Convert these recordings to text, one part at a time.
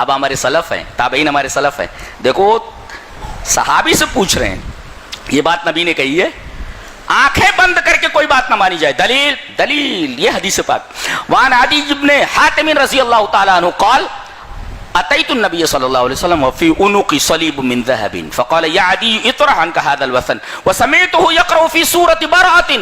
اب ہمارے سلف ہیں، تابعین ہمارے سلف ہیں، دیکھو صحابی سے پوچھ رہے ہیں یہ بات نبی نے کہی ہے، آنکھیں بند کر کے کوئی بات نہ مانی جائے، دلیل دلیل یہ حدیث پاک. وعن عدی بن حاتم رضی اللہ تعالی عنہ قال اتيت النبي صلى الله عليه وسلم وفي عنقي صليب من ذهب فقال يا عدي اطرح عنك هذا الوثن وسمعته يقرأ في سورة براءة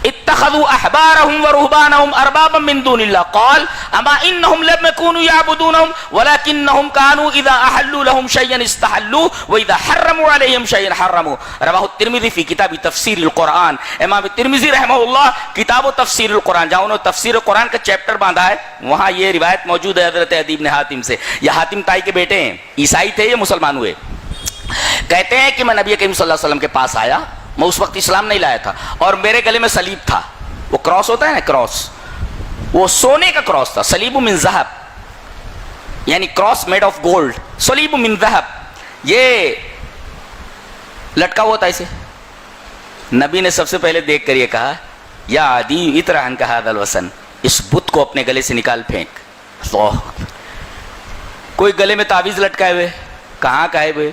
اتخذوا احبارهم ورهبانهم اربابا من دون الله قال اما انهم لم يكونوا يعبدونهم ولكنهم كانوا اذا احلوا لهم شيئا استحلوه واذا حرموا عليهم شيئا حرموا. رواه الترمذي في كتاب تفسير القرآن. امام ترمذی رحمہ اللہ کتاب و تفسیر القرآن، جہاں انہوں نے تفسیر قرآن کا چیپٹر باندھا ہے، وہاں یہ روایت موجود ہے حضرت عدی بن حاتم سے. یہ حاتم تائی کے بیٹے ہیں، عیسائی تھے، یہ مسلمان ہوئے. کہتے ہیں کہ میں نبی کریم صلی اللہ علیہ وسلم کے پاس آیا، میں اس وقت اسلام نہیں لایا تھا، اور میرے گلے میں صلیب تھا. وہ کراس ہوتا ہے نا، کراس، وہ سونے کا کراس تھا. صلیب من ذہب یعنی کراس میڈ آف گولڈ، صلیب من ذہب، یہ لٹکا ہوا تھا اسے. نبی نے سب سے پہلے دیکھ کر یہ کہا یا عدی اطرح عنک ھذا الوثن، اس بت کو اپنے گلے سے نکال پھینک. اللہ، کوئی گلے میں تعویذ لٹکائے ہوئے، کہاں کا ہے وہ؟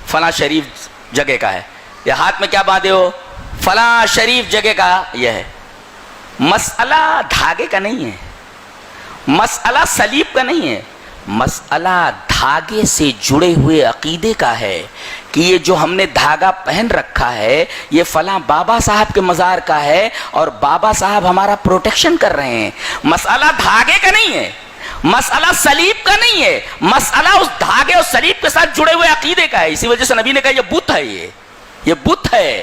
فلاں شریف جگہ کا ہے. یا ہاتھ میں کیا باندھے ہو؟ فلاں شریف جگہ کا یہ ہے. مسئلہ دھاگے کا نہیں ہے، مسئلہ صلیب کا نہیں ہے، مسئلہ دھاگے سے جڑے ہوئے عقیدے کا ہے کہ یہ جو ہم نے دھاگا پہن رکھا ہے یہ فلاں بابا صاحب کے مزار کا ہے اور بابا صاحب ہمارا پروٹیکشن کر رہے ہیں. مسئلہ دھاگے کا نہیں ہے، مسئلہ صلیب کا نہیں ہے، مسئلہ اس دھاگے اور صلیب کے ساتھ جڑے ہوئے عقیدے کا ہے. اسی وجہ سے نبی نے کہا یہ بت ہے، یہ بت ہے.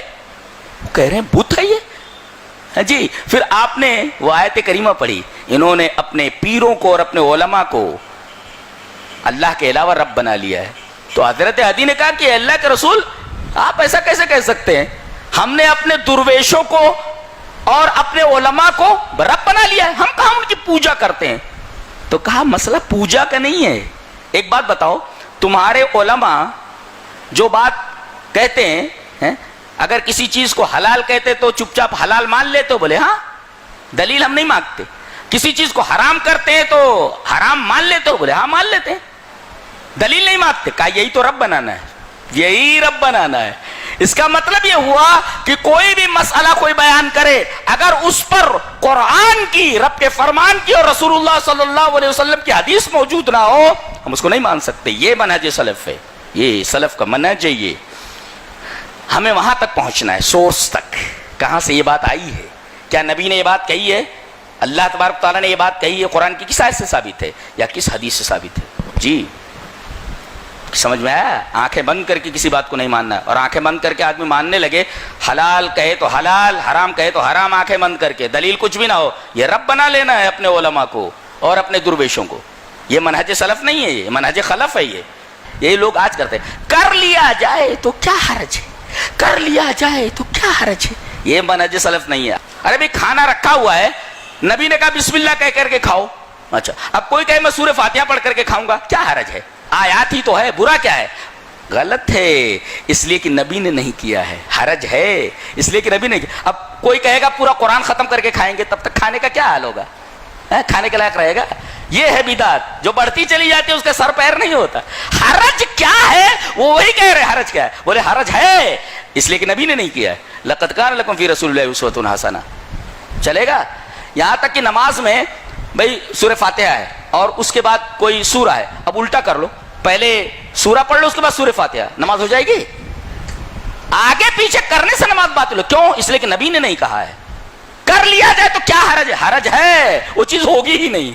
کہہ رہے ہیں بت ہے یہ جی. پھر آپ نے وہ آیت کریمہ پڑھی، انہوں نے اپنے پیروں کو اور اپنے علماء کو اللہ کے علاوہ رب بنا لیا ہے. تو حضرت عدی نے کہا کہ اللہ کے رسول آپ ایسا کیسے کہہ سکتے ہیں؟ ہم نے اپنے درویشوں کو اور اپنے علماء کو رب بنا لیا ہے، ہم کہاں ان کی پوجا کرتے ہیں. تو کہا مسئلہ پوجا کا نہیں ہے. ایک بات بتاؤ، تمہارے علماء جو بات کہتے ہیں، اگر کسی چیز کو حلال کہتے تو چپ چاپ حلال مان لیتے ہو؟ بولے ہاں، دلیل ہم نہیں مانگتے. کسی چیز کو حرام کرتے ہیں تو حرام مان لیتے ہو؟ بولے ہاں مان لیتے ہیں، دلیل نہیں مانگتے. کہا یہی تو رب بنانا ہے، یہی رب بنانا ہے. اس کا مطلب یہ ہوا کہ کوئی بھی مسئلہ کوئی بیان کرے، اگر اس پر قرآن کی، رب کے فرمان کی اور رسول اللہ صلی اللہ علیہ وسلم کی حدیث موجود نہ ہو، ہم اس کو نہیں مان سکتے. یہ منہج سلف ہے، یہ سلف کا منہج ہے. یہ ہمیں وہاں تک پہنچنا ہے، سورس تک، کہاں سے یہ بات آئی ہے. کیا نبی نے یہ بات کہی ہے؟ اللہ تبارک تعالیٰ نے یہ بات کہی ہے؟ قرآن کی کس آیت سے ثابت ہے یا کس حدیث سے ثابت ہے؟ جی سمجھ میں آیا؟ آنکھیں بند کر کے کسی بات کو نہیں ماننا ہے. اور آنکھیں بند کر کے آدمی ماننے لگے، حلال کہے تو حلال، حرام کہے تو حرام، آنکھیں بند کر کے، دلیل کچھ بھی نہ ہو، یہ رب بنا لینا ہے اپنے علماء کو اور اپنے درویشوں کو. یہ منہج سلف نہیں ہے، یہ منہج خلف ہے. یہ لوگ آج کرتے ہیں، کر لیا جائے تو کیا حرج ہے، کر لیا جائے تو کیا حرج ہے. یہ منہج سلف نہیں ہے. ارے بھائی کھانا رکھا ہوا ہے، نبی نے کہا بسم اللہ کہہ کر کے کھاؤ. اچھا اب کوئی کہے میں سورہ فاتحہ پڑھ کر کے کھاؤں گا، کیا حرج ہے؟ آیات ہی تو ہے، برا کیا ہے؟ غلط ہے اس لیے کہ نبی نے نہیں کیا ہے. حرج ہے اس لیے کہ نبی نے کیا. اب کوئی کہے گا پورا قرآن ختم کر کے کھائیں گے، تب تک کھانے کا کیا حال ہوگا؟ کھانے کے لائق رہے گا؟ یہ ہے بدعت جو بڑھتی چلی جاتی ہے، اس کا سر پیر نہیں ہوتا. حرج کیا ہے؟ وہ وہی کہہ رہے حرج کیا ہے. بولے حرج ہے اس لیے کہ نبی نے نہیں کیا ہے. لقد کان لکم فی رسول اللہ اسوۃ حسنہ. چلے گا؟ یہاں تک کہ نماز میں بھائی سورہ فاتحہ ہے اور اس کے بعد کوئی سورہ ہے، اب الٹا کر لو، پہلے سورہ پڑھ لو اس کے بعد سورہ فاتحہ، نماز ہو جائے گی؟ آگے پیچھے کرنے سے نماز باطل ہو. کیوں؟ اس لیے کہ نبی نے نہیں کہا ہے. کر لیا جائے تو کیا حرج ہے؟ حرج ہے، وہ چیز ہوگی ہی نہیں.